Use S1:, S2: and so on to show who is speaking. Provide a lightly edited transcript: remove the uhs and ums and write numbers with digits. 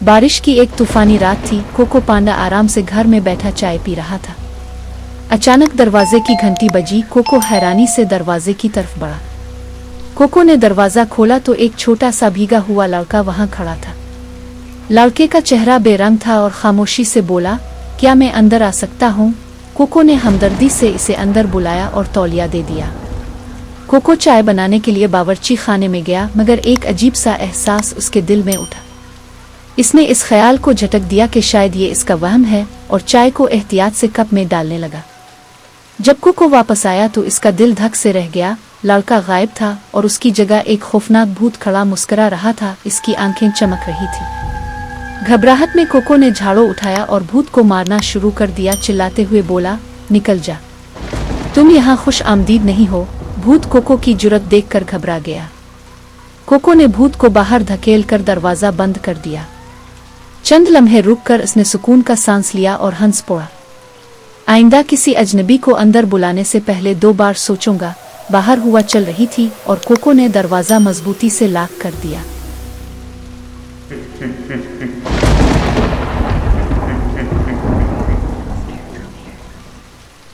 S1: बारिश की एक तूफानी रात थी। कोको पांडा आराम से घर में बैठा चाय पी रहा था। अचानक दरवाजे की घंटी बजी। कोको हैरानी से दरवाजे की तरफ बढ़ा। कोको ने दरवाजा खोला तो एक छोटा सा भीगा हुआ लड़का वहां खड़ा था। लड़के का चेहरा बेरंग था और खामोशी से बोला, क्या मैं अंदर आ सकता हूँ? कोको ने हमदर्दी से इसे अंदर बुलाया और तौलिया दे दिया। कोको चाय बनाने के लिए बावर्ची खाने में गया, मगर एक अजीब सा एहसास उसके दिल में उठा। इसने इस ख्याल को झटक दिया कि शायद ये इसका वहम है और चाय को एहतियात से कप में डालने लगा। जब कोको वापस आया तो इसका दिल धक से रह गया। लड़का गायब था और उसकी जगह एक खौफनाक भूत खड़ा मुस्कुरा रहा था। इसकी आंखें चमक रही थी। घबराहट में कोको ने झाड़ू उठाया और भूत को मारना शुरू कर दिया। चिल्लाते हुए बोला, निकल जा, तुम यहाँ खुश आमदीद नहीं हो। भूत कोको की जुर्रत देखकर घबरा गया। कोको ने भूत को बाहर धकेल कर दरवाजा बंद कर दिया। चंद लम्हे रुककर उसने सुकून का सांस लिया और हंस पड़ा। आइंदा किसी अजनबी को अंदर बुलाने से पहले 2 बार सोचूंगा। बाहर हुआ चल रही थी और कोको ने दरवाजा मजबूती से लॉक कर दिया।